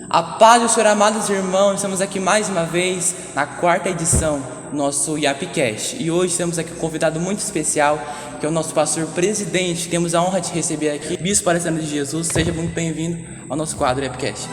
A paz do Senhor, amados irmãos, estamos aqui mais uma vez na quarta edição do nosso IAPcast. E hoje temos aqui um convidado muito especial, que é o nosso pastor presidente. Temos a honra de receber aqui, Bispo Alessandro de Jesus. Seja muito bem-vindo ao nosso quadro IAPcast.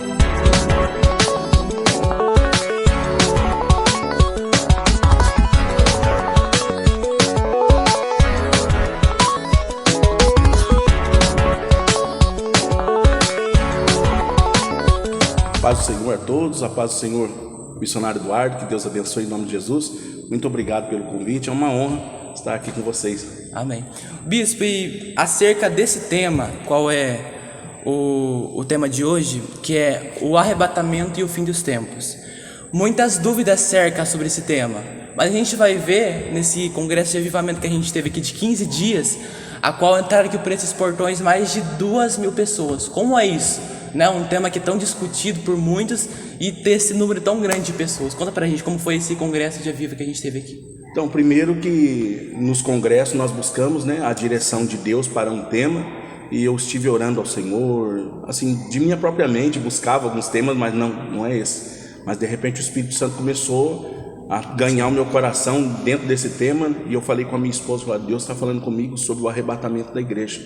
A paz do Senhor a todos, a paz do Senhor, missionário Eduardo, que Deus abençoe em nome de Jesus. Muito obrigado pelo convite, é uma honra estar aqui com vocês. Amém. Bispo, e acerca desse tema, qual é o tema de hoje, que é o arrebatamento e o fim dos tempos. Muitas dúvidas cercam sobre esse tema, mas a gente vai ver nesse congresso de avivamento que a gente teve aqui de 15 dias, a qual entraram aqui por esses portões mais de 2.000 pessoas. Como é isso? Né? Um tema que é tão discutido por muitos e ter esse número tão grande de pessoas. Conta pra gente como foi esse congresso de Aviva que a gente teve aqui. Então, primeiro que nos congressos nós buscamos, a direção de Deus para um tema, e eu estive orando ao Senhor, assim, de minha própria mente, buscava alguns temas, mas não é esse. Mas de repente o Espírito Santo começou a ganhar o meu coração dentro desse tema, e eu falei com a minha esposa, Deus está falando comigo sobre o arrebatamento da igreja.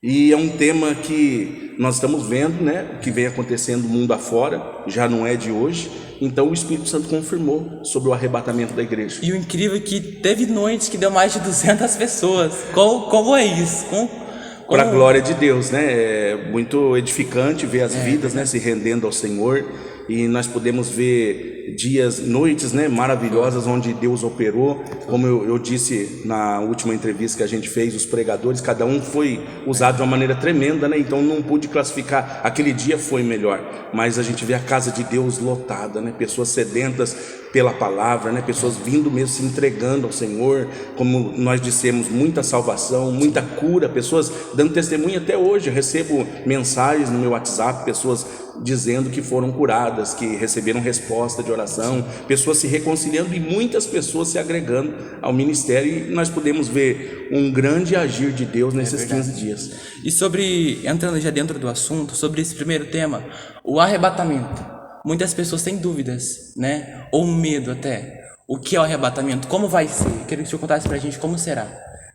E é um tema que nós estamos vendo, o que vem acontecendo no mundo afora, já não é de hoje. Então o Espírito Santo confirmou sobre o arrebatamento da igreja. E o incrível é que teve noites que deu mais de 200 pessoas. Como é isso? Para a glória de Deus, É muito edificante ver as vidas, se rendendo ao Senhor. E nós podemos ver noites maravilhosas onde Deus operou. Como eu disse na última entrevista que a gente fez, os pregadores, cada um foi usado de uma maneira tremenda, Então não pude classificar, aquele dia foi melhor, mas a gente vê a casa de Deus lotada, Pessoas sedentas pela palavra, Pessoas vindo mesmo, se entregando ao Senhor, como nós dissemos, muita salvação, muita cura, pessoas dando testemunho. Até hoje eu recebo mensagens no meu WhatsApp, pessoas dizendo que foram curadas, que receberam resposta de oração, pessoas se reconciliando e muitas pessoas se agregando ao ministério, e nós podemos ver um grande agir de Deus nesses 15 dias. E entrando já dentro do assunto, sobre esse primeiro tema, o arrebatamento, muitas pessoas têm dúvidas, ou medo até. O que é o arrebatamento? Como vai ser? Queria que o senhor contasse pra gente como será.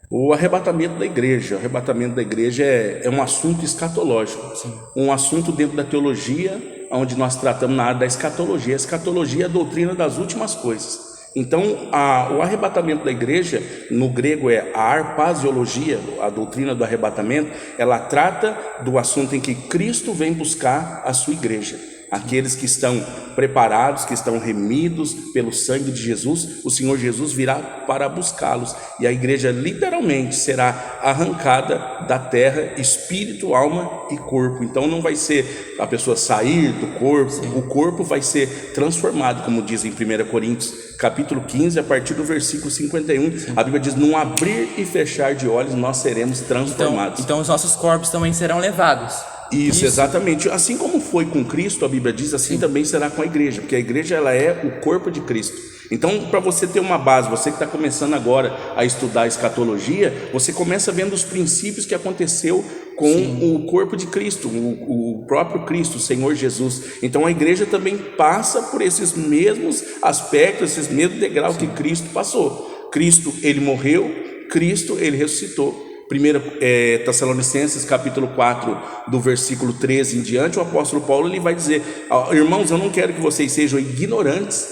O arrebatamento da igreja é um assunto escatológico. Sim. Um assunto dentro da teologia, onde nós tratamos na área da escatologia. A escatologia é a doutrina das últimas coisas. Então, o arrebatamento da igreja, no grego é a arpasiologia, a doutrina do arrebatamento, ela trata do assunto em que Cristo vem buscar a sua igreja. Aqueles que estão preparados, que estão remidos pelo sangue de Jesus, o Senhor Jesus virá para buscá-los, e a igreja literalmente será arrancada da terra, espírito, alma e corpo. Então não vai ser a pessoa sair do corpo. Sim. O corpo vai ser transformado, como diz em 1 Coríntios capítulo 15, a partir do versículo 51. Sim. A Bíblia diz, num abrir e fechar de olhos nós seremos transformados. Então os nossos corpos também serão levados. Isso, exatamente. Assim como foi com Cristo, a Bíblia diz, assim também será com a igreja, porque a igreja ela é o corpo de Cristo. Então, para você ter uma base, você que está começando agora a estudar a escatologia, você começa vendo os princípios que aconteceu com o corpo de Cristo, o próprio Cristo, o Senhor Jesus. Então a igreja também passa por esses mesmos aspectos, esses mesmos degraus que Cristo passou. Cristo, ele morreu, Cristo, ele ressuscitou. 1 Tessalonicenses capítulo 4, do versículo 13 em diante, o apóstolo Paulo ele vai dizer, irmãos, eu não quero que vocês sejam ignorantes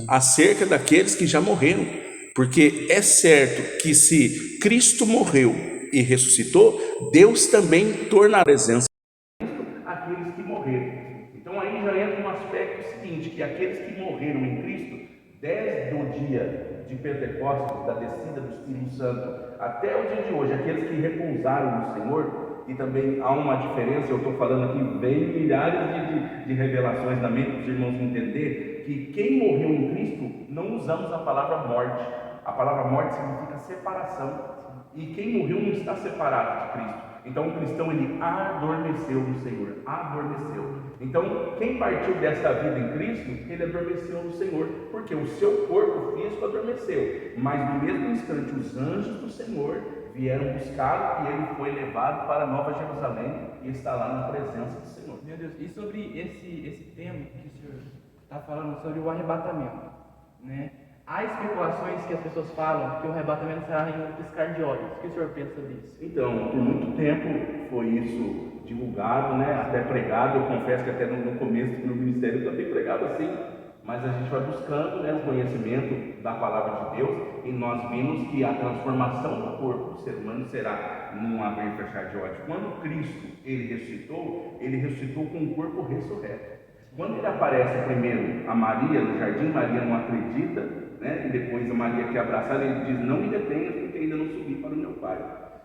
acerca daqueles que já morreram, porque é certo que se Cristo morreu e ressuscitou, Deus também tornará presença aqueles que morreram. Então aí já entra um aspecto seguinte, que aqueles que morreram em Cristo, desde o dia de Pentecostes, da descida do Espírito Santo, até o dia de hoje, aqueles que repousaram no Senhor, e também há uma diferença, eu estou falando aqui, vem milhares de revelações na mente para os irmãos entender que quem morreu em Cristo, não usamos a palavra morte. A palavra morte significa separação, e quem morreu não está separado de Cristo. Então o cristão ele adormeceu no Senhor, adormeceu. Então quem partiu desta vida em Cristo, ele adormeceu no Senhor, porque o seu corpo físico adormeceu, mas no mesmo instante os anjos do Senhor vieram buscá-lo e ele foi levado para Nova Jerusalém e está lá na presença do Senhor. Meu Deus, e sobre esse tema que o senhor está falando sobre o arrebatamento, né? Há especulações que as pessoas falam que o arrebatamento será em um piscar de olhos. O que o senhor pensa sobre isso? Então, por muito tempo foi isso divulgado, né? Até pregado. Eu confesso que até no começo do meu ministério eu também pregava assim, mas a gente vai buscando, né, o conhecimento da palavra de Deus, e nós vimos que a transformação do corpo do ser humano será num abrir e fechar de olhos. Quando Cristo ele ressuscitou com um corpo ressurreto. Quando ele aparece primeiro a Maria no jardim, Maria não acredita, né? E depois a Maria quer abraçar, ele diz: não me detenhas, porque ainda não subi para o meu Pai.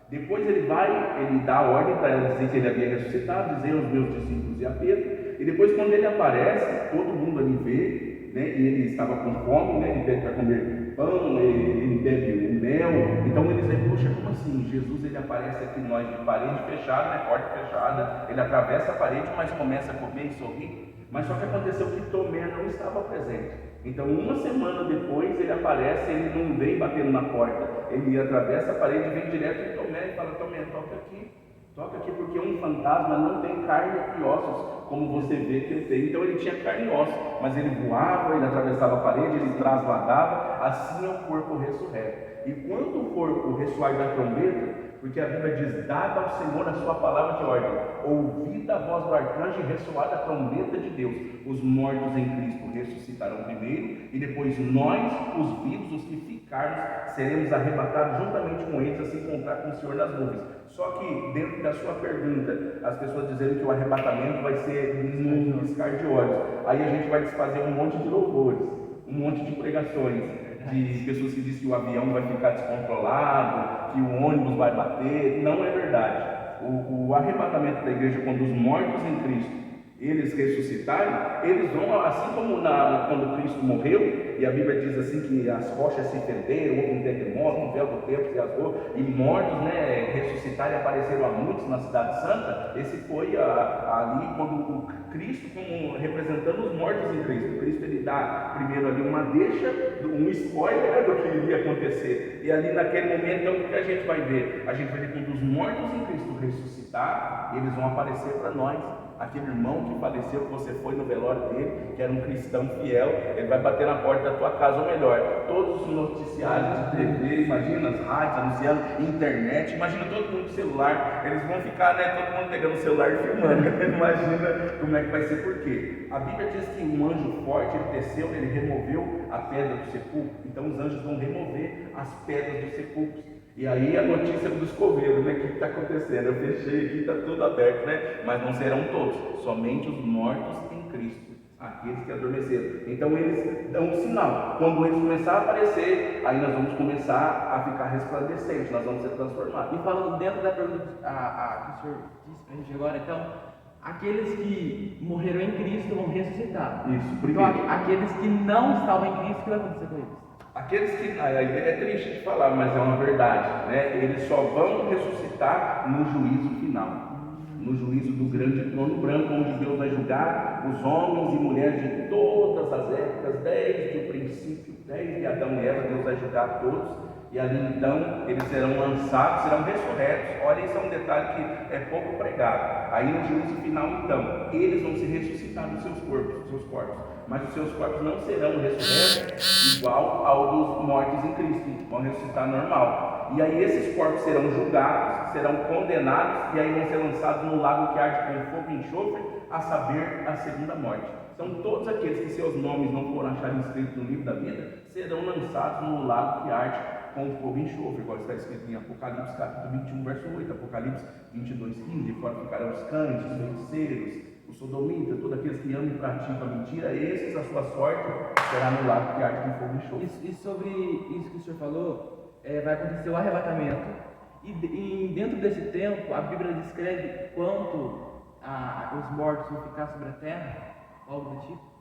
Depois ele dá a ordem para ela dizer que ele havia ressuscitado, dizer aos meus discípulos e a Pedro. E depois, quando ele aparece, todo mundo ali vê, né? E ele estava com fome, né? Ele pede para comer pão, ele bebe o mel. Então eles dizem: poxa, como assim? Jesus ele aparece aqui nós de parede fechada, né? Porta fechada, ele atravessa a parede, mas começa a comer e sorrir. Mas só que aconteceu que Tomé não estava presente. Então, uma semana depois, ele aparece, ele não vem batendo na porta, ele atravessa a parede, vem direto em Tomé e fala: Tomé, toca aqui, porque um fantasma não tem carne e ossos, como você vê que ele tem. Então, ele tinha carne e ossos, mas ele voava, ele atravessava a parede, ele trasladava, assim é o corpo ressurreto. E quando o corpo ressoar da trombeta, porque a Bíblia diz: dada ao Senhor a sua palavra de ordem, ouvida a voz do arcanjo e ressoada a trombeta de Deus, os mortos em Cristo ressuscitarão primeiro, e depois nós, os vivos, os que ficarmos, seremos arrebatados juntamente com eles a se encontrar com o Senhor nas nuvens. Só que dentro da sua pergunta, as pessoas dizendo que o arrebatamento vai ser num piscar de olhos, aí a gente vai desfazer um monte de louvores, um monte de pregações, de pessoas que dizem que o avião vai ficar descontrolado, que o ônibus vai bater. Não é verdade. O arrebatamento da igreja, quando os mortos em Cristo eles ressuscitarem, eles vão, assim como quando Cristo morreu, e a Bíblia diz assim que as rochas se perderam, houve um terremoto, um véu do tempo se rasgou, e mortos, né, ressuscitaram e apareceram a muitos na cidade santa. Esse foi ali quando o Cristo, como representando os mortos em Cristo, Cristo ele dá primeiro ali uma deixa, um spoiler do que iria acontecer, e ali naquele momento, então, o que a gente vai ver? A gente vai ver quando os mortos em Cristo ressuscitar, eles vão aparecer para nós. Aquele irmão que faleceu, que você foi no velório dele, que era um cristão fiel, ele vai bater na porta da tua casa, ou melhor, todos os noticiários de TV, imagina as rádios anunciando, internet, imagina todo mundo com celular, eles vão ficar, né, todo mundo pegando o celular e filmando. Imagina como é que vai ser. Por quê? A Bíblia diz que um anjo forte, ele desceu, ele removeu a pedra do sepulcro. Então os anjos vão remover as pedras dos sepulcros. E aí a notícia dos coveiros, né? O que está acontecendo? Eu fechei aqui, está tudo aberto, né? Mas não serão todos, somente os mortos em Cristo, aqueles que adormeceram. Então eles dão um sinal. Quando eles começarem a aparecer, aí nós vamos começar a ficar resplandecentes, nós vamos ser transformados. E falando dentro da pergunta que o senhor disse para a gente agora, então, aqueles que morreram em Cristo vão ressuscitar. Isso, primeiro. Então, aqueles que não estavam em Cristo, o que vai acontecer com eles? Aqueles que, é triste de falar, mas é uma verdade, né? Eles só vão ressuscitar no juízo final, no juízo do grande trono branco, onde Deus vai julgar os homens e mulheres de todas as épocas, desde o princípio, desde Adão e Eva. Deus vai julgar todos, e ali então eles serão lançados, serão ressurretos. Olha, isso é um detalhe que é pouco pregado. Aí no juízo final, então, eles vão se ressuscitar nos seus corpos, mas os seus corpos não serão ressurretos igual ao dos mortos em Cristo, vão ressuscitar normal. E aí esses corpos serão julgados, serão condenados, e aí vão ser lançados no lago que arde com fogo e enxofre, a saber, a segunda morte. Então todos aqueles que seus nomes não foram achados inscritos no livro da vida, serão lançados no lago que arde com fogo e enxofre, igual está escrito em Apocalipse capítulo 21, verso 8, Apocalipse 22, 15, fora ficarão os cães, os feiticeiros, os sodomitas, todos aqueles que amam e praticam a mentira, esses, a sua sorte será no lago que arde com fogo e enxofre. E sobre isso que o senhor falou, vai acontecer o arrebatamento, e dentro desse tempo, a Bíblia descreve quanto os mortos vão ficar sobre a terra, algo do tipo?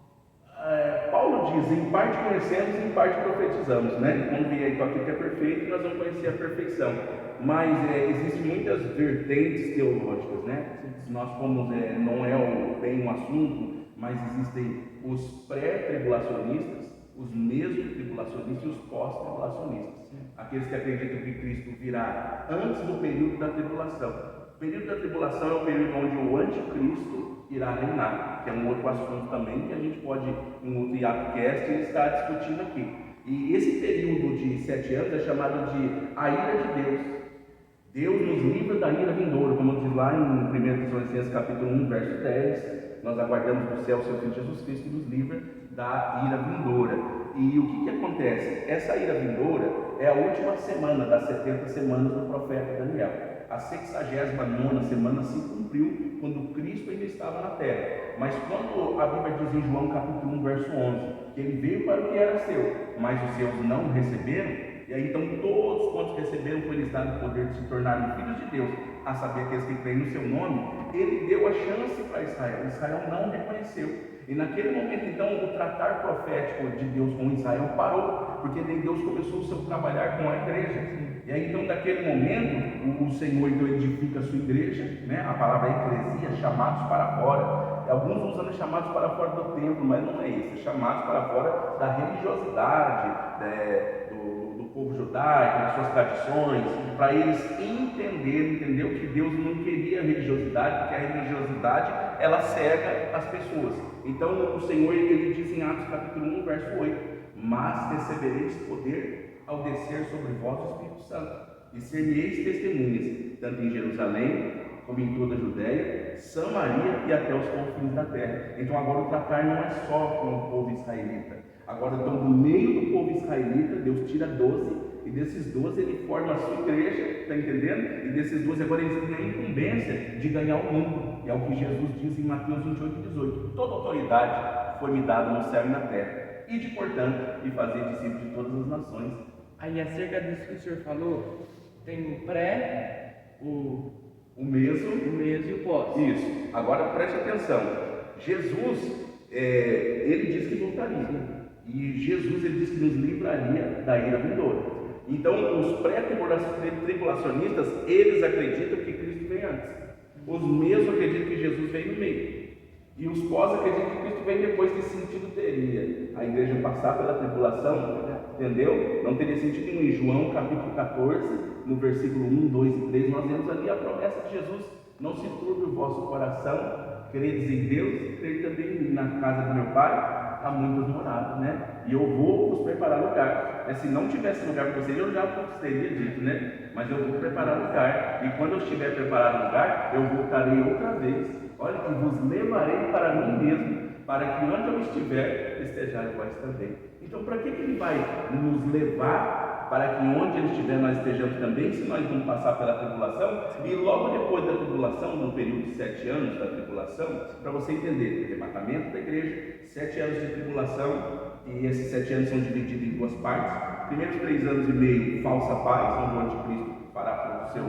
Paulo diz: em parte conhecemos e em parte profetizamos, né? Quando vier então aquilo que é perfeito, nós vamos conhecer a perfeição. Mas existem muitas vertentes teológicas, né? Nós fomos, não é bem um assunto, mas existem os pré-tribulacionistas, os mesmos tribulacionistas e os pós-tribulacionistas. Aqueles que acreditam que Cristo virá antes do período da tribulação. O período da tribulação é o período onde o anticristo irá reinar, que é um outro assunto também que a gente pode, em outro IAPcast, estar discutindo aqui. E esse período de 7 anos é chamado de a ira de Deus. Deus nos livra da ira vindoura, como diz lá em 1 Tessalonicenses capítulo 1, verso 10. Nós aguardamos do céu o seu Filho Jesus Cristo que nos livra da ira vindoura. E o que acontece? Essa ira vindoura é a última semana das 70 semanas do profeta Daniel. A 69ª semana se cumpriu quando Cristo ainda estava na terra. Mas quando a Bíblia diz em João capítulo 1, verso 11, que ele veio para o que era seu, mas os seus não o receberam, e aí então todos quantos receberam foi-lhes dado o poder de se tornarem filhos de Deus, a saber aqueles que creem no seu nome. Ele deu a chance para Israel. Israel não reconheceu. E naquele momento, então, o tratar profético de Deus com Israel parou, porque daí Deus começou o seu trabalhar com a igreja. E aí, então, naquele momento, o Senhor então edifica a sua igreja, né? A palavra eclesia, chamados para fora. Alguns usam chamados para fora do templo, mas não é isso, é chamados para fora da religiosidade, do povo judaico, das suas tradições, para eles entender que Deus não queria religiosidade, porque a religiosidade ela cega as pessoas. Então o Senhor ele diz em Atos capítulo 1, verso 8: mas recebereis poder ao descer sobre vós o Espírito Santo, e ser-me-eis testemunhas, tanto em Jerusalém, como em toda a Judéia, Samaria e até os confins da terra. Então agora o tratar não é só com o povo israelita. Agora, então, do meio do povo israelita, Deus tira 12, e desses 12 ele forma a sua igreja, está entendendo? E desses 12 agora eles têm a incumbência de ganhar o mundo. É o que Jesus diz em Mateus 28, 18. Toda autoridade foi me dada no céu e na terra. Ide, portanto, e fazer discípulos de todas as nações. Aí, acerca disso que o senhor falou, tem o pré, o meso e o pós. Isso. Agora preste atenção. Jesus, ele disse que voltaria. E Jesus ele disse que nos livraria da ira vindoura. Então, os pré-tribulacionistas, eles acreditam que Cristo vem antes. Os mesmos acreditam que Jesus vem no meio. E os pós acreditam que Cristo vem depois. Que sentido teria a igreja passar pela tribulação? Entendeu? Não teria sentido nenhum. Em João capítulo 14, no versículo 1, 2 e 3, nós vemos ali a promessa de Jesus: não se turbe o vosso coração, credes em Deus, crede também em mim. Na casa do meu Pai há muitas moradas, né? E eu vou vos preparar lugar. Se não tivesse lugar para vocês, eu já vos teria dito, né? Mas eu vou preparar lugar. E quando eu estiver preparado lugar, eu voltarei outra vez. Olha, que vos levarei para mim mesmo, para que onde eu estiver, estejais vós também. Então, para que ele vai nos levar para que onde ele estiver nós estejamos também, se nós vamos passar pela tribulação? E logo depois da tribulação, no período de 7 anos da tribulação, para você entender, arrebatamento da igreja, 7 anos de tribulação, e esses 7 anos são divididos em 2 partes. Primeiros 3 anos e meio, falsa paz, onde o anticristo fará o seu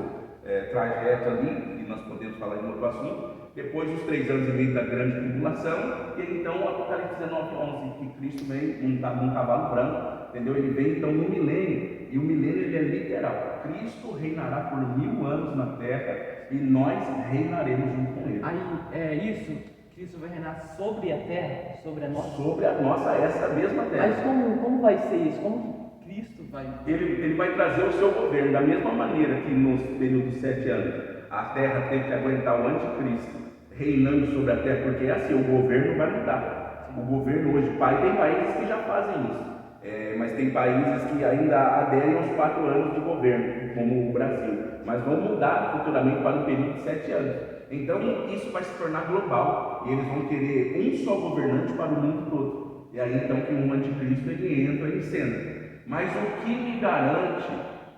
trajeto ali, e nós podemos falar em outro assunto. Depois os 3 anos e meio da grande tribulação, e então o Apocalipse 19, 11, que Cristo vem num cavalo branco, entendeu? Ele vem então no milênio, e o milênio ele é literal. Cristo reinará por 1000 anos na terra, e nós reinaremos junto com ele. Aí é isso, Cristo vai reinar sobre a terra, sobre a nossa? Sobre a nossa, essa mesma terra. Mas como vai ser isso? Como Cristo vai... Ele vai trazer o seu governo, da mesma maneira que nos períodos de 7 anos, a terra teve que aguentar o anticristo reinando sobre a terra, porque é assim, o governo vai mudar. O governo hoje, tem países que já fazem isso, mas tem países que ainda aderem aos 4 anos de governo, como o Brasil, mas vão mudar futuramente para um período de 7 anos. Então isso vai se tornar global, e eles vão querer um só governante para o mundo todo. E aí então que um anticristo ele entra em cena. Mas o que me garante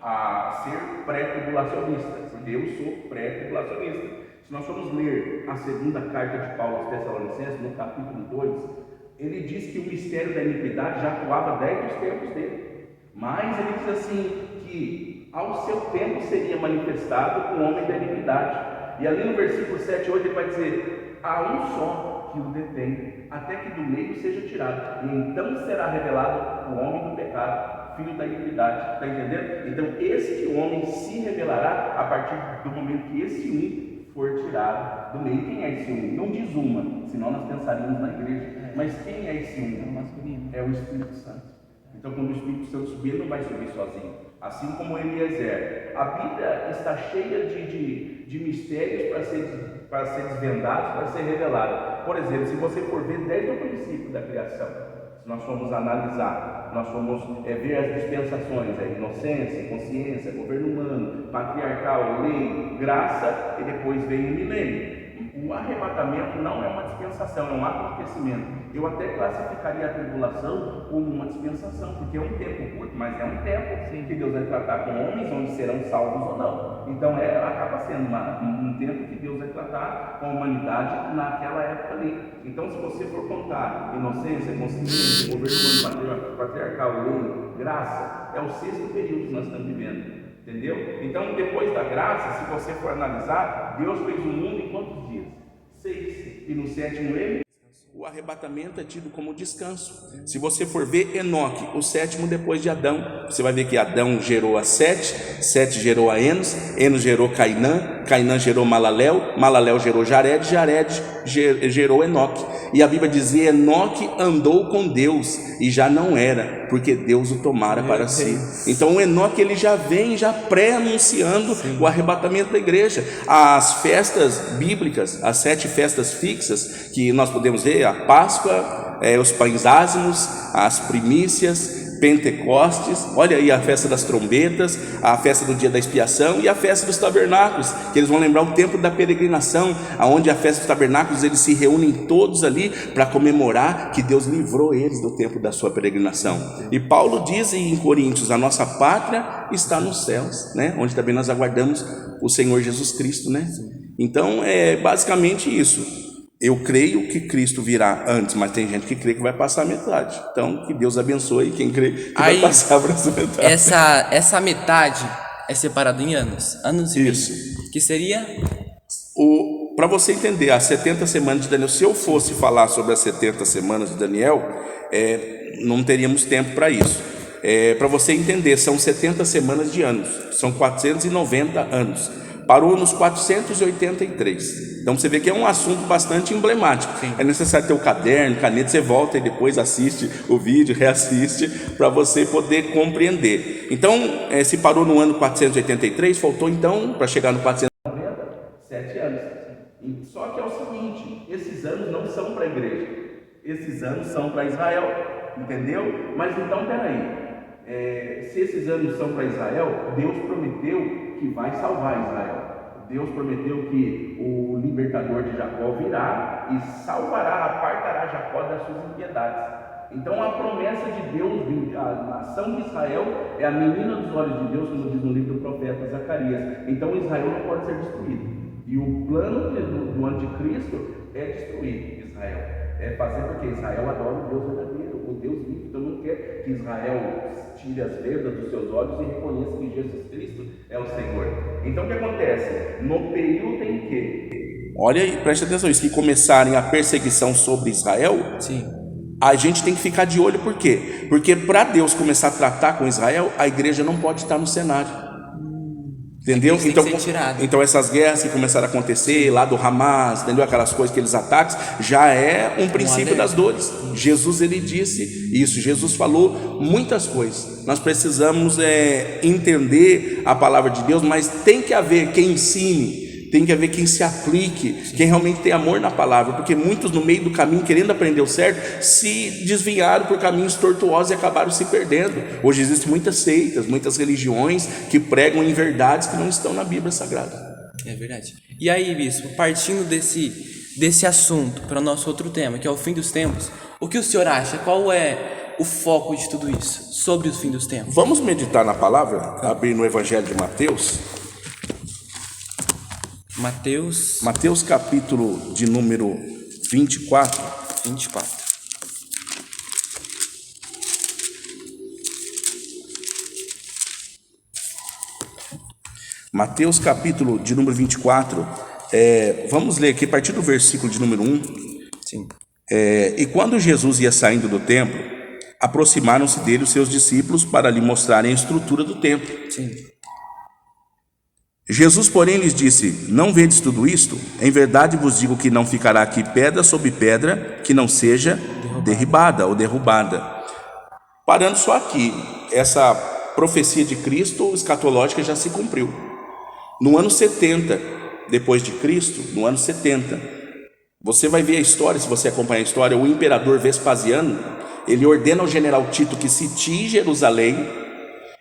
a ser pré-tribulacionista? Porque eu sou pré-tribulacionista. Se nós formos ler a segunda carta de Paulo aos Tessalonicenses, no capítulo 2, ele diz que o mistério da iniquidade já atuava desde os tempos dele. Mas ele diz assim, que ao seu tempo seria manifestado o homem da iniquidade. E ali no versículo 7 e 8 ele vai dizer: há um só que o detém, até que do meio seja tirado, e então será revelado o homem do pecado, filho da iniquidade. Está entendendo? Então esse homem se revelará a partir do momento que esse um for tirado do meio. Quem é esse um? Não diz uma, senão nós pensaríamos na igreja. Mas quem é esse um? É o Espírito Santo. Então, quando o Espírito Santo subir, ele não vai subir sozinho. Assim como Eliezer. A Bíblia está cheia de mistérios para ser desvendados, para ser revelados. Por exemplo, se você for ver desde o princípio da criação, se nós formos analisar, nós formos ver as dispensações, a inocência, consciência, governo humano, patriarcal, lei, graça, e depois vem o milênio. O arrebatamento não é uma dispensação, é um acontecimento. Eu até classificaria a tribulação como uma dispensação, porque é um tempo curto, mas é um tempo que Deus vai tratar com homens onde serão salvos ou não. Então acaba sendo um tempo que Deus vai tratar com a humanidade naquela época ali. Então, se você for contar inocência, consciência, governo humano, patriarcal, lei, graça, é o 6º período que nós estamos vivendo. Entendeu? Então, depois da graça, se você for analisar, Deus fez o mundo em quantos dias? 6. E no 7º ele? O arrebatamento é tido como descanso. Se você for ver Enoque, o 7º depois de Adão, você vai ver que Adão gerou a Sete gerou a Enos gerou Cainã gerou Malaléu gerou Jared gerou Enoque. E a Bíblia dizia: Enoque andou com Deus e já não era, porque Deus o tomara para si. Então o Enoque, ele já vem já pré-anunciando o arrebatamento da igreja. As festas bíblicas, as 7 festas fixas que nós podemos ver, a Páscoa, os pães ázimos, as primícias, Pentecostes, olha aí a festa das trombetas, a festa do dia da expiação e a festa dos tabernáculos, que eles vão lembrar o tempo da peregrinação, aonde a festa dos tabernáculos eles se reúnem todos ali para comemorar que Deus livrou eles do tempo da sua peregrinação. E Paulo diz em Coríntios: a nossa pátria está nos céus, né? Onde também nós aguardamos o Senhor Jesus Cristo, né? Então é basicamente isso. Eu creio que Cristo virá antes, mas tem gente que crê que vai passar a metade. Então, que Deus abençoe quem crê que vai passar para essa metade. Essa metade é separada em anos e isso. meio. Que seria? Para você entender, as 70 semanas de Daniel, se eu fosse falar sobre as 70 semanas de Daniel, não teríamos tempo para isso. Para você entender, são 70 semanas de anos, são 490 anos. Parou nos 483. Então você vê que é um assunto bastante emblemático. Sim. É necessário ter o caderno, caneta, você volta e depois assiste o vídeo, reassiste, para você poder compreender. Então, se parou no ano 483, faltou então, para chegar no 490, 7 anos. Só que é o seguinte, esses anos não são para a igreja, esses anos são para Israel, entendeu? Mas então, peraí, se esses anos são para Israel, Deus prometeu que vai salvar Israel. Deus prometeu que o libertador de Jacó virá e salvará, apartará Jacó das suas impiedades. Então a promessa de Deus, a nação de Israel é a menina dos olhos de Deus, como diz no livro do profeta Zacarias. Então Israel não pode ser destruído. E o plano do anticristo é destruir Israel. É fazer porque Israel adora o Deus verdadeiro, o Deus vivo. Então não quer que Israel tire as vedas dos seus olhos e reconheça que Jesus Cristo é o Senhor. Então o que acontece? No período em que, olha aí, preste atenção, isso que começarem a perseguição sobre Israel, sim, a gente tem que ficar de olho. Por quê? Porque para Deus começar a tratar com Israel, a igreja não pode estar no cenário. Entendeu? Então essas guerras que começaram a acontecer lá do Hamas, entendeu? Aquelas coisas, aqueles ataques, já é um princípio das dores. Jesus, ele disse isso, Jesus falou muitas coisas. Nós precisamos entender a palavra de Deus, mas tem que haver quem ensine, tem que haver quem se aplique, quem realmente tem amor na palavra, porque muitos no meio do caminho, querendo aprender o certo, se desviaram por caminhos tortuosos e acabaram se perdendo. Hoje existem muitas seitas, muitas religiões que pregam em verdades que não estão na Bíblia Sagrada. É verdade. E aí, bispo, partindo desse assunto para o nosso outro tema, que é o fim dos tempos, o que o senhor acha? Qual é o foco de tudo isso, sobre o fim dos tempos? Vamos meditar na palavra, abrir no Evangelho de Mateus. Mateus capítulo de número 24. Mateus capítulo de número 24. Vamos ler aqui a partir do versículo de número 1. Sim. E quando Jesus ia saindo do templo, aproximaram-se dele os seus discípulos para lhe mostrarem a estrutura do templo. Sim. Jesus, porém, lhes disse: não vedes tudo isto? Em verdade vos digo que não ficará aqui pedra sobre pedra que não seja derribada ou derrubada. Parando só aqui, essa profecia de Cristo escatológica já se cumpriu. No ano 70 depois de Cristo, no ano 70, você vai ver a história, se você acompanhar a história, o imperador Vespasiano, ele ordena ao general Tito que sitie Jerusalém,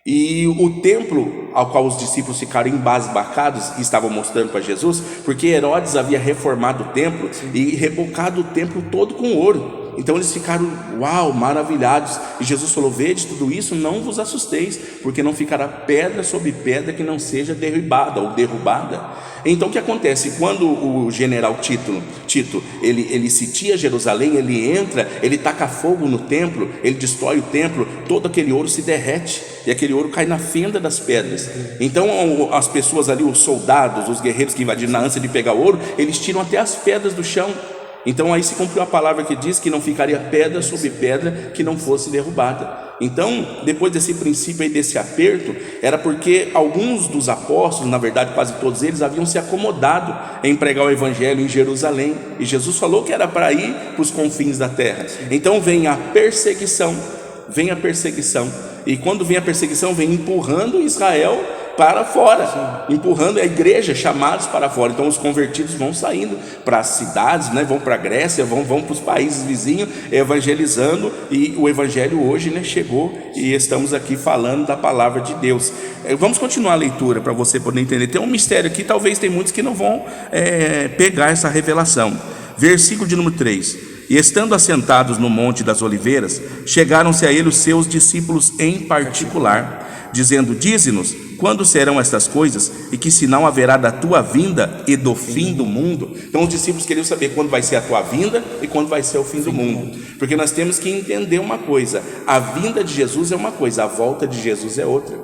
e o templo ao qual os discípulos ficaram embasbacados e estavam mostrando para Jesus, porque Herodes havia reformado o templo e rebocado o templo todo com ouro. Então eles ficaram, uau, maravilhados. E Jesus falou: vede tudo isso, não vos assusteis, porque não ficará pedra sobre pedra que não seja derribada ou derrubada. Então o que acontece? Quando o general Tito ele sitia Jerusalém, ele entra, ele taca fogo no templo, ele destrói o templo, todo aquele ouro se derrete e aquele ouro cai na fenda das pedras. Então as pessoas ali, os soldados, os guerreiros que invadiram, na ânsia de pegar o ouro, eles tiram até as pedras do chão. Então aí se cumpriu a palavra que diz que não ficaria pedra sobre pedra que não fosse derrubada. Então, depois desse princípio aí, desse aperto, era porque alguns dos apóstolos, na verdade quase todos eles, haviam se acomodado em pregar o evangelho em Jerusalém, e Jesus falou que era para ir para os confins da terra. Então vem a perseguição, e quando vem a perseguição, vem empurrando Israel para fora, empurrando a igreja, chamados para fora. Então os convertidos vão saindo para as cidades, né? Vão para a Grécia, vão para os países vizinhos, evangelizando, e o evangelho hoje, né, chegou, e estamos aqui falando da palavra de Deus. Vamos continuar a leitura para você poder entender. Tem um mistério aqui, talvez tem muitos que não vão pegar essa revelação. Versículo de número 3: e estando assentados no Monte das Oliveiras, chegaram-se a ele os seus discípulos em particular, dizendo: dize-nos, quando serão estas coisas, e que sinal haverá da tua vinda e do fim do mundo? Então os discípulos queriam saber quando vai ser a tua vinda e quando vai ser o fim do mundo, porque nós temos que entender uma coisa: a vinda de Jesus é uma coisa, a volta de Jesus é outra.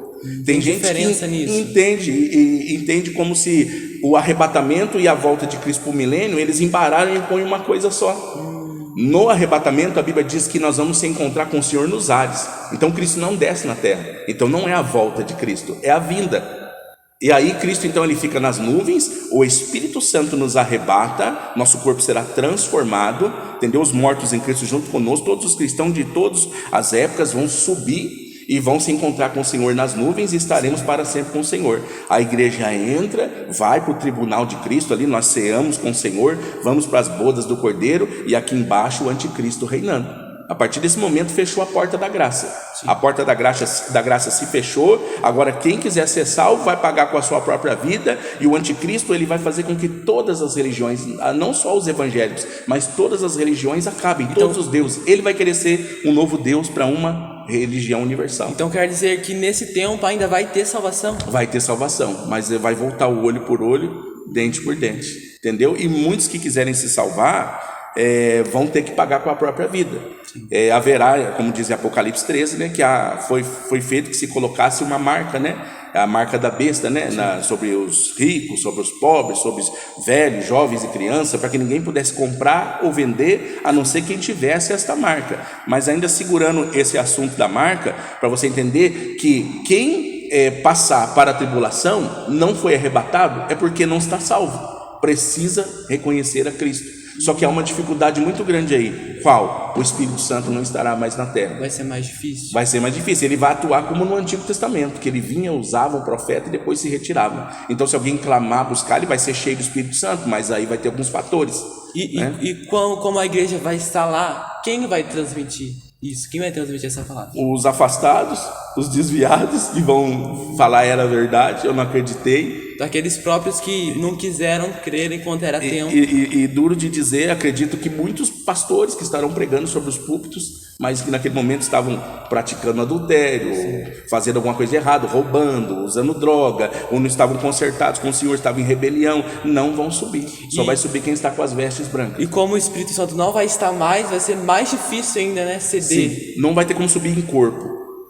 Tem gente que entende como se o arrebatamento e a volta de Cristo para o milênio, eles embararam e põem uma coisa só. No arrebatamento, a Bíblia diz que nós vamos se encontrar com o Senhor nos ares. Então Cristo não desce na terra. Então não é a volta de Cristo, é a vinda. E aí Cristo então ele fica nas nuvens, o Espírito Santo nos arrebata, nosso corpo será transformado, entendeu? Os mortos em Cristo junto conosco, todos os cristãos de todas as épocas vão subir e vão se encontrar com o Senhor nas nuvens, e estaremos para sempre com o Senhor. A igreja entra, vai para o tribunal de Cristo, ali nós ceamos com o Senhor, vamos para as bodas do Cordeiro, e aqui embaixo o anticristo reinando. A partir desse momento fechou a porta da graça. Sim. A porta da graça se fechou. Agora quem quiser ser salvo vai pagar com a sua própria vida, e o anticristo ele vai fazer com que todas as religiões, não só os evangélicos, mas todas as religiões acabem, todos os deuses. Ele vai querer ser um novo Deus para uma religião universal. Então quer dizer que nesse tempo ainda vai ter salvação? Vai ter salvação, mas vai voltar o olho por olho, dente por dente, entendeu? E muitos que quiserem se salvar vão ter que pagar com a própria vida. Haverá, como diz Apocalipse 13, né, que foi feito que se colocasse uma marca, né, a marca da besta, né, sobre os ricos, sobre os pobres, sobre os velhos, jovens e crianças, para que ninguém pudesse comprar ou vender, a não ser quem tivesse esta marca. Mas ainda segurando esse assunto da marca, para você entender que quem passar para a tribulação não foi arrebatado, é porque não está salvo, precisa reconhecer a Cristo. Só que há uma dificuldade muito grande aí. Qual? O Espírito Santo não estará mais na terra. Vai ser mais difícil. Vai ser mais difícil. Ele vai atuar como no Antigo Testamento, que ele vinha, usava o profeta e depois se retirava. Então se alguém clamar, buscar, ele vai ser cheio do Espírito Santo, mas aí vai ter alguns fatores. E como a igreja vai estar lá, quem vai transmitir isso? Quem vai transmitir essa palavra? Os afastados, os desviados, que vão falar era verdade, eu não acreditei. Daqueles próprios que não quiseram crer enquanto era tempo. E duro de dizer, acredito que muitos pastores que estarão pregando sobre os púlpitos, mas que naquele momento estavam praticando adultério, fazendo alguma coisa errada, roubando, usando droga, ou não estavam consertados com o Senhor, estavam em rebelião, não vão subir. Só vai subir quem está com as vestes brancas. E como o Espírito Santo não vai estar mais, vai ser mais difícil ainda, né, ceder. Sim, não vai ter como subir em corpo,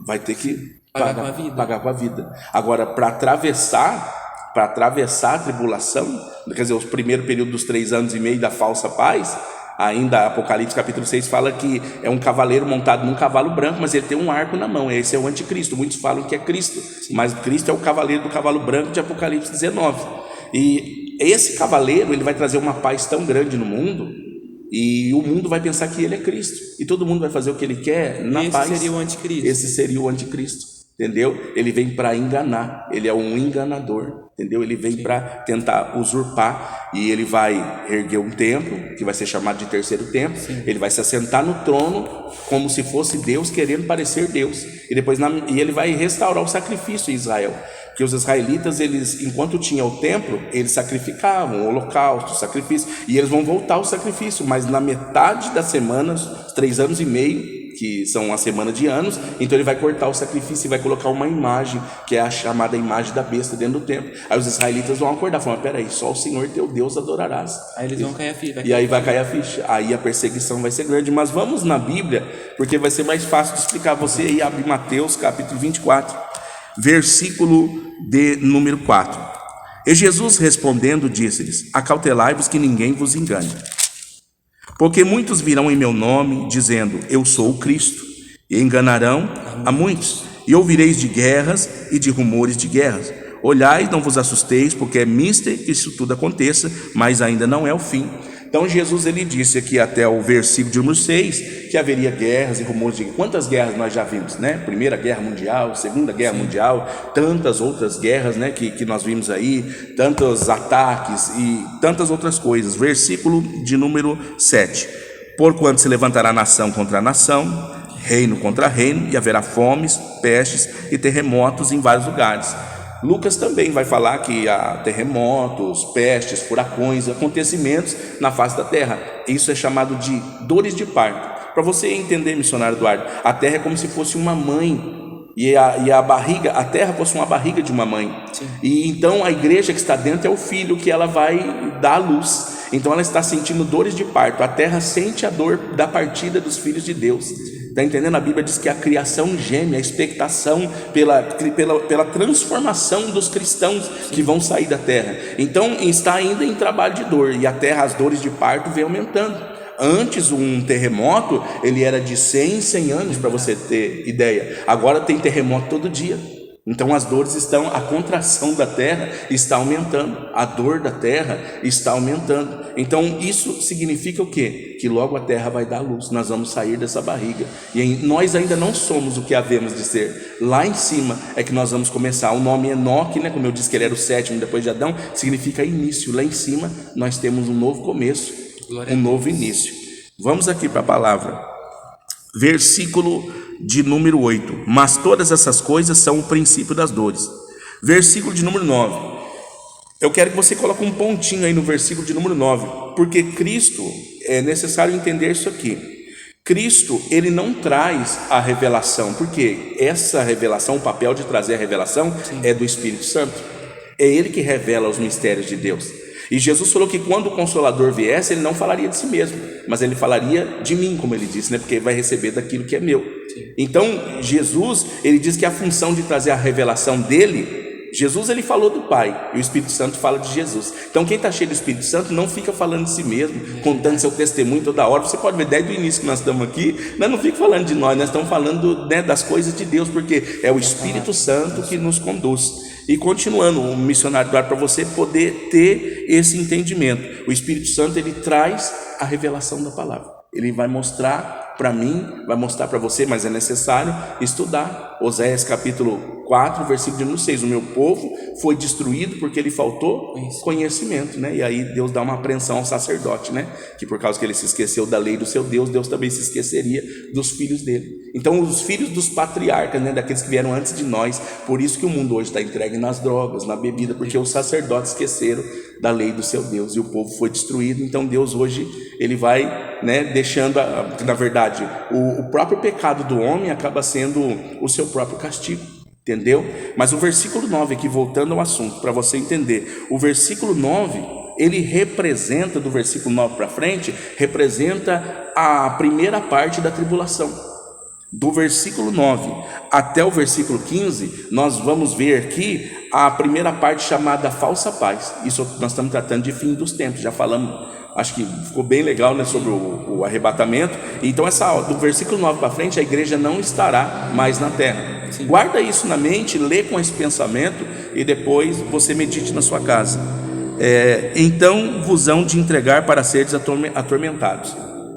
vai ter que pagar com a vida. Agora, para atravessar a tribulação, quer dizer, o primeiro período dos 3 anos e meio da falsa paz, Ainda Apocalipse capítulo 6 fala que é um cavaleiro montado num cavalo branco, mas ele tem um arco na mão. Esse é o anticristo. Muitos falam que é Cristo, mas Cristo é o cavaleiro do cavalo branco de Apocalipse 19. E esse cavaleiro, ele vai trazer uma paz tão grande no mundo, e o mundo vai pensar que ele é Cristo, e todo mundo vai fazer o que ele quer na paz. Esse seria o anticristo. Esse seria o anticristo, entendeu? Ele vem para enganar, ele é um enganador, entendeu? Ele vem para tentar usurpar, e ele vai erguer um templo, que vai ser chamado de terceiro templo. Ele vai se assentar no trono como se fosse Deus, querendo parecer Deus, e depois ele vai restaurar o sacrifício em Israel. Porque os israelitas, eles, enquanto tinha o templo, eles sacrificavam o holocausto, o sacrifício, e eles vão voltar ao sacrifício, mas na metade das semanas, 3 anos e meio, que são a semana de anos, então ele vai cortar o sacrifício e vai colocar uma imagem, que é a chamada imagem da besta dentro do templo. Aí os israelitas vão acordar, falando: peraí, só o Senhor teu Deus adorarás. Aí eles vão cair a ficha. E aí vai cair a ficha, aí a perseguição vai ser grande. Mas vamos na Bíblia, porque vai ser mais fácil de explicar. Você aí abre Mateus capítulo 24, versículo de número 4. E Jesus respondendo disse-lhes: acautelai-vos que ninguém vos engane, porque muitos virão em meu nome dizendo: eu sou o Cristo, e enganarão a muitos. E ouvireis de guerras e de rumores de guerras. Olhai, não vos assusteis, porque é mister que isso tudo aconteça, mas ainda não é o fim. Então Jesus, ele disse aqui até o versículo de número 6 que haveria guerras e rumores de guerra. Quantas guerras nós já vimos, né? Primeira Guerra Mundial, Segunda Guerra Mundial, tantas outras guerras, né, que nós vimos aí, tantos ataques e tantas outras coisas. Versículo de número 7. Porquanto se levantará nação contra nação, reino contra reino, e haverá fomes, pestes e terremotos em vários lugares. Lucas também vai falar que há terremotos, pestes, furacões, acontecimentos na face da terra. Isso é chamado de dores de parto. Para você entender, missionário Eduardo, a terra é como se fosse uma mãe, e a barriga, a terra fosse uma barriga de uma mãe. Sim. E então a igreja que está dentro é o filho que ela vai dar à luz. Então ela está sentindo dores de parto. A terra sente a dor da partida dos filhos de Deus. Está entendendo? A Bíblia diz que a criação geme, a expectação pela transformação dos cristãos que vão sair da terra. Então está ainda em trabalho de dor, e a terra, as dores de parto vem aumentando. Antes, um terremoto, ele era de 100 em 100 anos, para você ter ideia. Agora tem terremoto todo dia. Então as dores estão, a contração da terra está aumentando, a dor da terra está aumentando. Então isso significa o quê? Que logo a terra vai dar luz, nós vamos sair dessa barriga. E nós ainda não somos o que havemos de ser. Lá em cima é que nós vamos começar. O nome Enoque, né, como eu disse que ele era o 7º depois de Adão, significa início. Lá em cima nós temos um novo começo, um novo início. Vamos aqui para a palavra. Versículo de número 8. Mas todas essas coisas são o princípio das dores. Versículo de número 9. Eu quero que você coloque um pontinho aí no versículo de número 9, porque Cristo, é necessário entender isso aqui. Cristo, ele não traz a revelação, porque essa revelação, o papel de trazer a revelação, é do Espírito Santo. É ele que revela os mistérios de Deus. E Jesus falou que quando o Consolador viesse, ele não falaria de si mesmo, mas ele falaria de mim, como ele disse, né? Porque ele vai receber daquilo que é meu. Então Jesus, ele diz que a função de trazer a revelação dele, Jesus, ele falou do Pai, e o Espírito Santo fala de Jesus. Então quem está cheio do Espírito Santo não fica falando de si mesmo, contando seu testemunho toda hora. Você pode ver desde o início que nós estamos aqui, nós não ficamos falando de nós estamos falando, né, das coisas de Deus, porque é o Espírito Santo que nos conduz. E continuando, o missionário Eduardo, para você poder ter esse entendimento, o Espírito Santo, ele traz a revelação da palavra. Ele vai mostrar para mim, vai mostrar para você, mas é necessário estudar. Oséias capítulo 4, versículo de número 6. O meu povo foi destruído porque lhe faltou conhecimento, né? E aí Deus dá uma apreensão ao sacerdote, né? Que por causa que ele se esqueceu da lei do seu Deus, Deus também se esqueceria dos filhos dele. Então os filhos dos patriarcas, né? Daqueles que vieram antes de nós. Por isso que o mundo hoje está entregue nas drogas, na bebida, porque os sacerdotes esqueceram da lei do seu Deus e o povo foi destruído. Então Deus hoje, ele vai, né, deixando, na verdade, o próprio pecado do homem acaba sendo o seu próprio castigo, entendeu? Mas o versículo 9 aqui, voltando ao assunto, para você entender, o versículo 9, ele representa, do versículo 9 para frente, representa a primeira parte da tribulação. Do versículo 9 até o versículo 15, nós vamos ver aqui a primeira parte chamada falsa paz. Isso nós estamos tratando de fim dos tempos, já falamos Acho que ficou bem legal, né, sobre o arrebatamento. Então do versículo 9 para frente, a igreja não estará mais na terra. Sim. Guarda isso na mente, lê com esse pensamento e depois você medite na sua casa. Então vos hão de entregar para seres atormentados.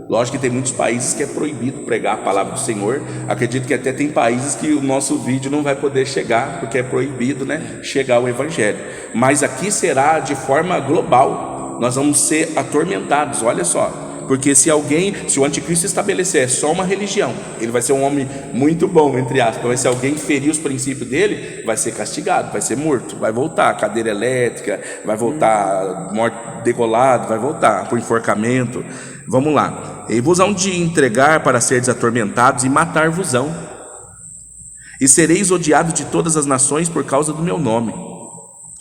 Lógico que tem muitos países que é proibido pregar a palavra do Senhor. Acredito que até tem países que o nosso vídeo não vai poder chegar, porque é proibido, né, chegar o evangelho. Mas aqui será de forma global. Nós vamos ser atormentados, olha só. Porque se o anticristo estabelecer só uma religião, ele vai ser um homem muito bom, entre aspas. Mas se alguém ferir os princípios dele, vai ser castigado, vai ser morto, vai voltar cadeira elétrica, vai voltar morte degolado, vai voltar por enforcamento. Vamos lá. E vos hão de entregar para seres atormentados e matar-vos-ão. E sereis odiados de todas as nações por causa do meu nome.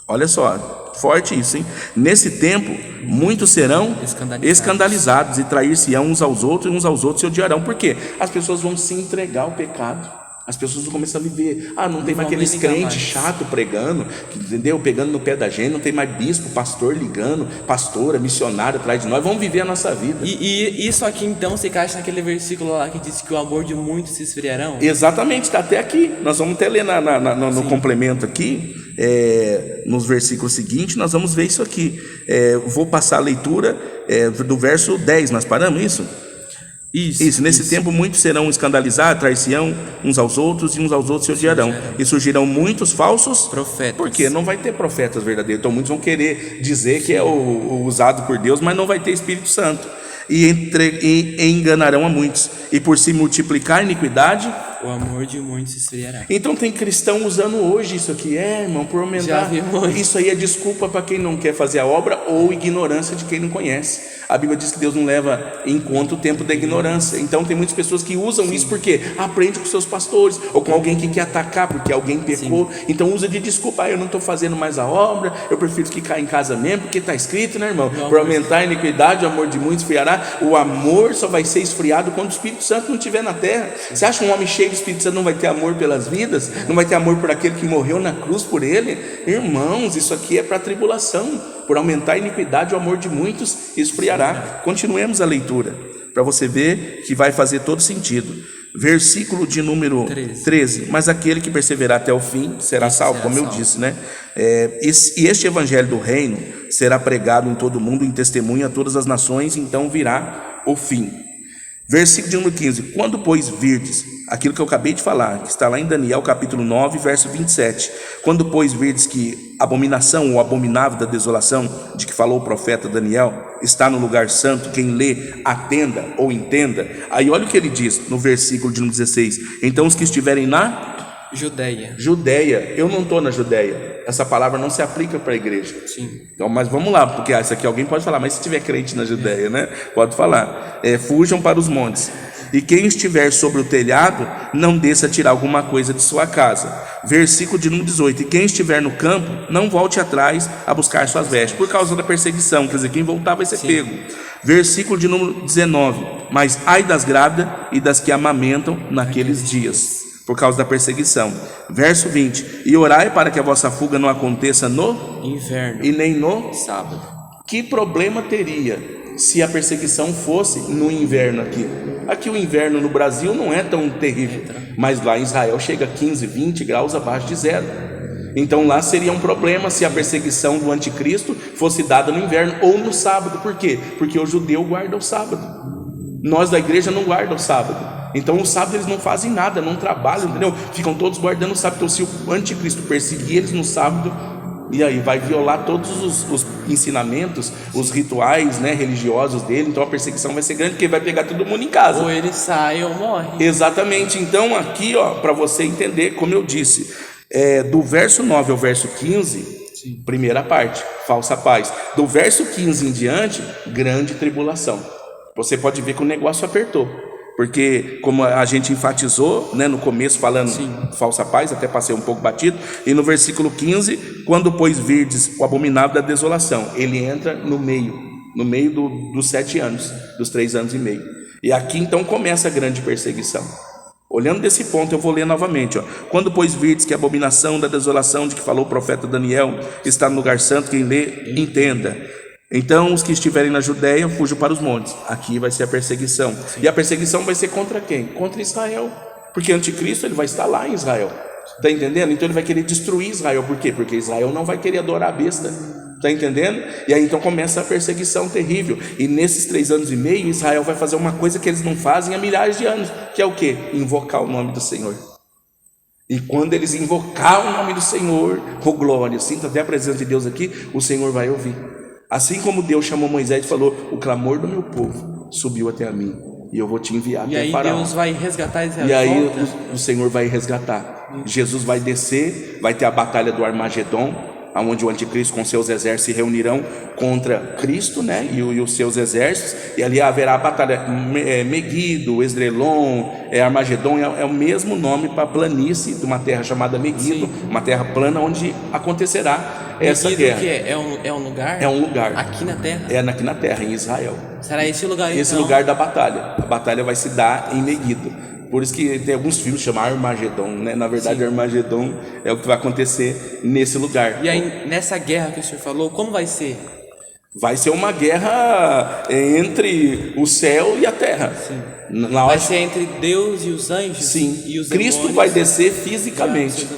Olha só, forte isso, hein? Nesse tempo, muitos serão escandalizados e trair-se-ão uns aos outros, e uns aos outros se odiarão. Por quê? As pessoas vão se entregar ao pecado. As pessoas vão começar a viver. Não tem mais aqueles crentes chato pregando, entendeu? Pegando no pé da gente. Não tem mais bispo, pastor ligando, pastora, missionário atrás de nós. Vamos viver a nossa vida. E isso aqui então se encaixa naquele versículo lá que diz que o amor de muitos se esfriarão? Exatamente, está até aqui. Nós vamos até ler no complemento aqui, nos versículos seguintes, nós vamos ver isso aqui. Vou passar a leitura do verso 10. Nós paramos isso? Isso. Nesse tempo muitos serão escandalizados, trair-se-ão uns aos outros, e uns aos outros se odiarão. E surgirão muitos falsos profetas. Porque não vai ter profetas verdadeiros. Então muitos vão querer dizer que é o usado por Deus, mas não vai ter Espírito Santo. E enganarão a muitos. E por se multiplicar a iniquidade, o amor de muitos se esfriará. Então tem cristão usando hoje isso aqui, irmão, por aumentar. Isso aí é desculpa para quem não quer fazer a obra ou ignorância de quem não conhece. A Bíblia diz que Deus não leva em conta o tempo da ignorância. Então tem muitas pessoas que usam isso porque aprende com seus pastores ou com alguém que quer atacar porque alguém pecou. Então usa de desculpa, eu não estou fazendo mais a obra, eu prefiro ficar em casa mesmo, porque está escrito, né, irmão? Por aumentar a iniquidade, o amor de muitos esfriará. O amor só vai ser esfriado quando o Espírito Santo não estiver na terra. Você acha um homem cheio do Espírito Santo não vai ter amor pelas vidas? Não vai ter amor por aquele que morreu na cruz por ele? Irmãos, isso aqui é para a tribulação. Por aumentar a iniquidade, o amor de muitos esfriará. Continuemos a leitura, para você ver que vai fazer todo sentido. Versículo de número 13. Mas aquele que perseverar até o fim será salvo, como eu disse, né? E este evangelho do reino será pregado em todo o mundo, em testemunho a todas as nações, então virá o fim. Versículo de número 15. Quando, pois, virdes aquilo que eu acabei de falar, que está lá em Daniel capítulo 9, verso 27. Quando, pois, virdes que abominação ou abominável da desolação, de que falou o profeta Daniel, está no lugar santo, quem lê, atenda ou entenda. Aí olha o que ele diz no versículo de número 16. Então os que estiverem na Judeia, eu não estou na Judeia. Essa palavra não se aplica para a igreja. Sim. Então, mas vamos lá, porque isso aqui alguém pode falar, mas se tiver crente na Judeia, né? Pode falar. Fujam para os montes. E quem estiver sobre o telhado, não desça a tirar alguma coisa de sua casa. Versículo de número 18. E quem estiver no campo, não volte atrás a buscar suas vestes, por causa da perseguição. Quer dizer, quem voltar vai ser pego. Versículo de número 19. Mas ai das grávidas e das que amamentam naqueles dias, por causa da perseguição. Verso 20. E orai para que a vossa fuga não aconteça no inverno e nem no sábado. Que problema teria se a perseguição fosse no inverno aqui? Aqui o inverno no Brasil não é tão terrível, mas lá em Israel chega a 15, 20 graus abaixo de zero. Então lá seria um problema se a perseguição do anticristo fosse dada no inverno ou no sábado. Por quê? Porque o judeu guarda o sábado. Nós da igreja não guardamos o sábado. Então o sábado eles não fazem nada, não trabalham, entendeu? Ficam todos guardando o sábado. Então se o anticristo perseguir eles no sábado, e aí vai violar todos os ensinamentos, os rituais, né, religiosos dele. Então a perseguição vai ser grande, porque vai pegar todo mundo em casa. Ou ele sai ou morre. Exatamente. Então aqui, para você entender, como eu disse, do verso 9 ao verso 15, sim, primeira parte, falsa paz. Do verso 15 em diante, grande tribulação. Você pode ver que o negócio apertou. Porque, como a gente enfatizou, né, no começo, falando sim, falsa paz, até passei um pouco batido, e no versículo 15, quando pois virdes o abominável da desolação, ele entra no meio dos 7 anos, dos 3 anos e meio. E aqui então começa a grande perseguição. Olhando desse ponto, eu vou ler novamente. Quando pois virdes que a abominação da desolação de que falou o profeta Daniel está no lugar santo, quem lê, entenda. Então os que estiverem na Judéia fujam para os montes. Aqui vai ser a perseguição. E a perseguição vai ser contra quem? Contra Israel. Porque anticristo ele vai estar lá em Israel. Está entendendo? Então ele vai querer destruir Israel. Por quê? Porque Israel não vai querer adorar a besta. Está entendendo? E aí então começa a perseguição terrível. E nesses 3 anos e meio, Israel vai fazer uma coisa que eles não fazem há milhares de anos. Que é o quê? Invocar o nome do Senhor. E quando eles invocar o nome do Senhor, oh glória, sinta até a presença de Deus aqui, o Senhor vai ouvir. Assim como Deus chamou Moisés e falou: o clamor do meu povo subiu até a mim, e eu vou te enviar até aí Faraó. Deus vai resgatar Israel. E aí o Senhor vai resgatar. Jesus vai descer, vai ter a batalha do Armagedon, onde o anticristo com seus exércitos se reunirão contra Cristo, né, e os seus exércitos, e ali haverá a batalha Megido, Esdrelon, Armagedon, é o mesmo nome para a planície de uma terra chamada Megido, uma terra plana onde acontecerá essa guerra. Que é um lugar? É um lugar. Aqui na terra? Aqui na terra, em Israel. Será esse lugar então? Esse lugar da batalha. A batalha vai se dar em Megido. Por isso que tem alguns filmes que chamam Armagedon, né? Na verdade, Armagedon é o que vai acontecer nesse lugar. E aí, nessa guerra que o senhor falou, como vai ser? Vai ser uma guerra entre o céu e a terra. Vai ser entre Deus e os anjos? Sim. E os Cristo demônios, vai descer fisicamente.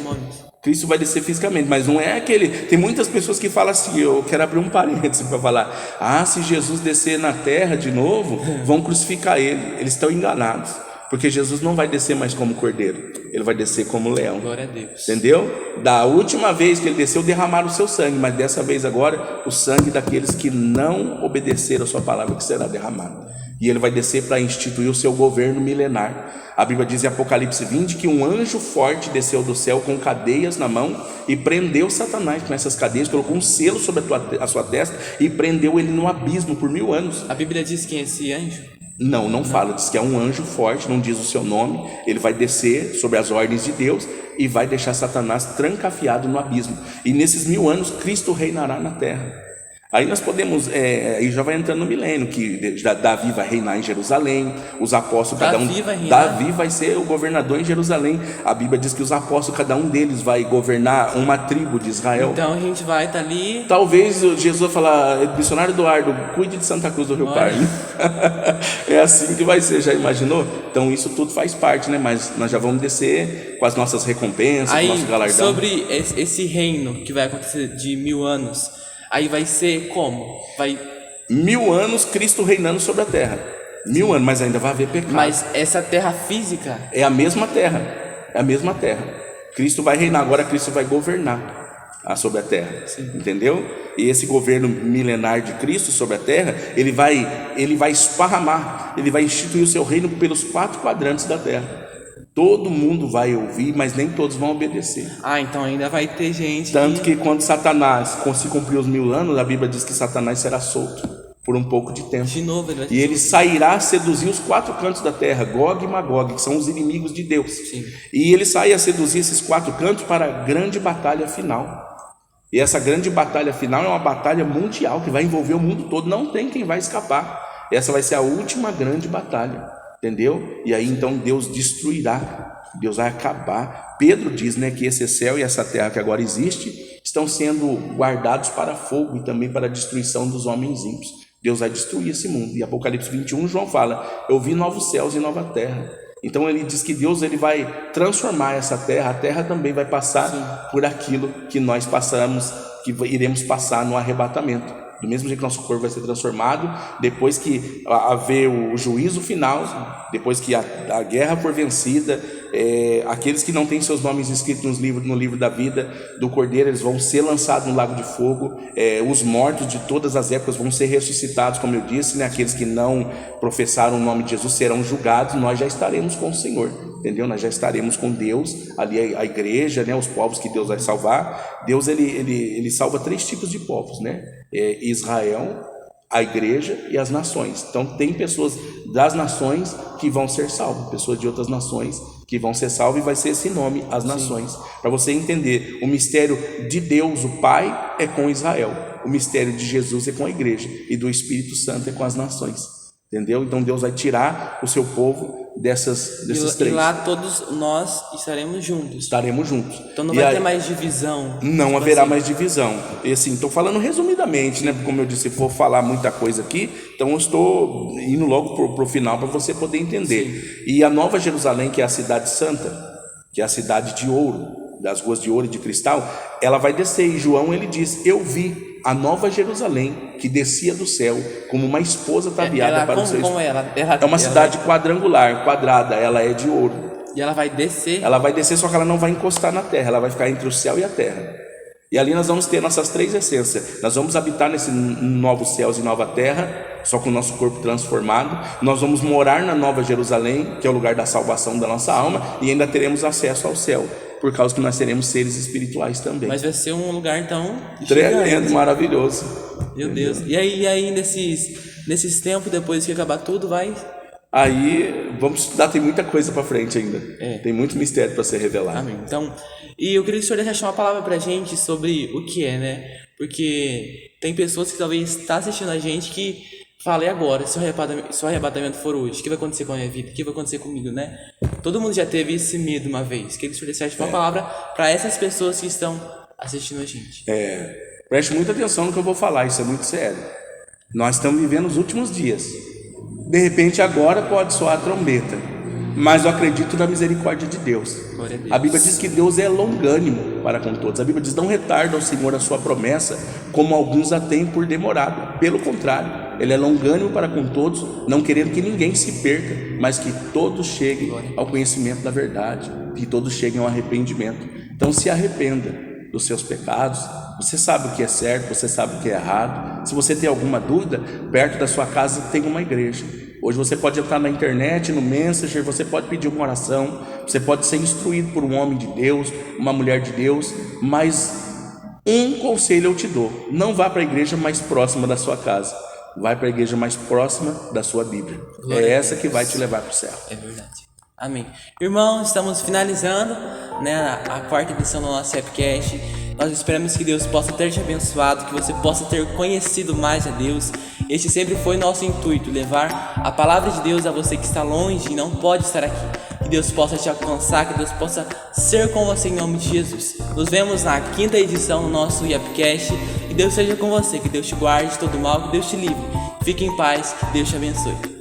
Cristo vai descer fisicamente, mas não é aquele. Tem muitas pessoas que falam assim, eu quero abrir um parênteses para falar: se Jesus descer na terra de novo, vão crucificar ele. Eles estão enganados. Porque Jesus não vai descer mais como cordeiro, ele vai descer como leão. Glória a Deus. Entendeu? Da última vez que ele desceu, derramaram o seu sangue, mas dessa vez agora, o sangue daqueles que não obedeceram a sua palavra que será derramado. E ele vai descer para instituir o seu governo milenar. A Bíblia diz em Apocalipse 20 que um anjo forte desceu do céu com cadeias na mão e prendeu Satanás com essas cadeias, colocou um selo sobre a sua testa e prendeu ele no abismo por 1000 anos. A Bíblia diz quem é esse anjo? Não fala, diz que é um anjo forte, não diz o seu nome. Ele vai descer sobre as ordens de Deus e vai deixar Satanás trancafiado no abismo. E nesses 1000 anos Cristo reinará na terra. Aí nós podemos, aí já vai entrando no milênio, que Davi vai reinar em Jerusalém, os apóstolos, Davi vai ser o governador em Jerusalém. A Bíblia diz que os apóstolos, cada um deles vai governar uma tribo de Israel. Então a gente vai estar ali. Talvez Jesus vai falar: missionário Eduardo, cuide de Santa Cruz do Rio Pardo. É assim que vai ser, já imaginou? Então isso tudo faz parte, né? Mas nós já vamos descer com as nossas recompensas, com o nosso galardão. Sobre esse reino que vai acontecer de 1000 anos, aí vai ser como? 1000 anos Cristo reinando sobre a terra. 1000 anos, mas ainda vai haver pecado. Mas essa terra física? É a mesma terra. É a mesma terra. Cristo vai reinar, agora Cristo vai governar sobre a terra. Sim. Entendeu? E esse governo milenar de Cristo sobre a terra, ele vai esparramar, ele vai instituir o seu reino pelos 4 quadrantes da terra. Todo mundo vai ouvir, mas nem todos vão obedecer. Então ainda vai ter gente. Tanto que quando Satanás se cumprir os 1000 anos, a Bíblia diz que Satanás será solto por um pouco de tempo. De novo, ele sairá a seduzir os 4 cantos da terra, Gog e Magog, que são os inimigos de Deus. Sim. E ele sai a seduzir esses 4 cantos para a grande batalha final. E essa grande batalha final é uma batalha mundial que vai envolver o mundo todo. Não tem quem vai escapar. Essa vai ser a última grande batalha. Entendeu? E aí então Deus destruirá, Deus vai acabar. Pedro diz, né, que esse céu e essa terra que agora existe estão sendo guardados para fogo e também para a destruição dos homens ímpios. Deus vai destruir esse mundo. E Apocalipse 21, João fala: eu vi novos céus e nova terra. Então ele diz que Deus ele vai transformar essa terra. A terra também vai passar por aquilo que nós passamos, que iremos passar no arrebatamento. Do mesmo jeito que nosso corpo vai ser transformado, depois que haver o juízo final, depois que a guerra for vencida, aqueles que não têm seus nomes escritos no livro da vida do Cordeiro, eles vão ser lançados no lago de fogo. Os mortos de todas as épocas vão ser ressuscitados, como eu disse, né? Aqueles que não professaram o nome de Jesus serão julgados. Nós já estaremos com o Senhor, entendeu? Nós já estaremos com Deus, ali a igreja, né? Os povos que Deus vai salvar. Deus ele salva 3 tipos de povos, né? Israel, a igreja e as nações. Então tem pessoas das nações que vão ser salvas, pessoas de outras nações que vão ser salvas, e vai ser esse nome, as nações. Para você entender, o mistério de Deus, o Pai, é com Israel, o mistério de Jesus é com a igreja, e do Espírito Santo é com as nações. Entendeu? Então Deus vai tirar o seu povo desses E três. lá todos nós estaremos juntos. Estaremos juntos. Então não E vai aí, ter mais divisão. não tipo haverá assim. mais divisão. E assim, estou falando resumidamente, né? Como eu disse, se for falar muita coisa aqui, então eu estou indo logo para o final para você poder entender. E a Nova Jerusalém, que é a cidade santa, que é a cidade de ouro, das ruas de ouro e de cristal, ela vai descer. E João, ele diz: eu vi a Nova Jerusalém que descia do céu como uma esposa ataviada para o seu esposo. É uma cidade quadrangular, quadrada, ela é de ouro. E ela vai descer. Ela vai descer, só que ela não vai encostar na terra, ela vai ficar entre o céu e a terra. E ali nós vamos ter nossas três essências. Nós vamos habitar nesse novos céus e nova terra, só com o nosso corpo transformado. Nós vamos morar na Nova Jerusalém, que é o lugar da salvação da nossa alma, e ainda teremos acesso ao céu, por causa que nós seremos seres espirituais também. Mas vai ser um lugar então Tremendo, gigante. maravilhoso. Meu Deus. E aí nesses tempos, depois que acabar tudo, vai. Aí vamos estudar, tem muita coisa para frente ainda. Tem muito mistério para ser revelado. Amém. Então, e eu queria que o senhor deixasse uma palavra pra gente sobre o que é, né? Porque tem pessoas que talvez estão assistindo a gente que falam: e agora, se o arrebatamento for hoje, o que vai acontecer com a minha vida? O que vai acontecer comigo, né? Todo mundo já teve esse medo uma vez. Queria que o senhor deixasse uma palavra para essas pessoas que estão assistindo a gente. Preste muita atenção no que eu vou falar, isso é muito sério. Nós estamos vivendo os últimos dias. De repente agora pode soar a trombeta, mas eu acredito na misericórdia de Deus. Glória a Deus. A Bíblia diz que Deus é longânimo para com todos. A Bíblia diz: não retarda ao Senhor a sua promessa, como alguns a têm por demorado. Pelo contrário, Ele é longânimo para com todos, não querendo que ninguém se perca, mas que todos cheguem ao conhecimento da verdade, que todos cheguem ao arrependimento. Então se arrependa dos seus pecados. Você sabe o que é certo, você sabe o que é errado. Se você tem alguma dúvida, perto da sua casa tem uma igreja. Hoje você pode entrar na internet, no Messenger, você pode pedir uma oração, você pode ser instruído por um homem de Deus, uma mulher de Deus, mas um conselho eu te dou: não vá para a igreja mais próxima da sua casa, vai para a igreja mais próxima da sua Bíblia. É essa que vai te levar para o céu. É verdade. Amém. Irmãos, estamos finalizando, né, a quarta edição do nosso Rapcast. Nós esperamos que Deus possa ter te abençoado, que você possa ter conhecido mais a Deus. Este sempre foi nosso intuito: levar a palavra de Deus a você que está longe e não pode estar aqui. Que Deus possa te alcançar, que Deus possa ser com você em nome de Jesus. Nos vemos na quinta edição do nosso Rapcast. Que Deus seja com você, que Deus te guarde de todo mal, que Deus te livre. Fique em paz, que Deus te abençoe.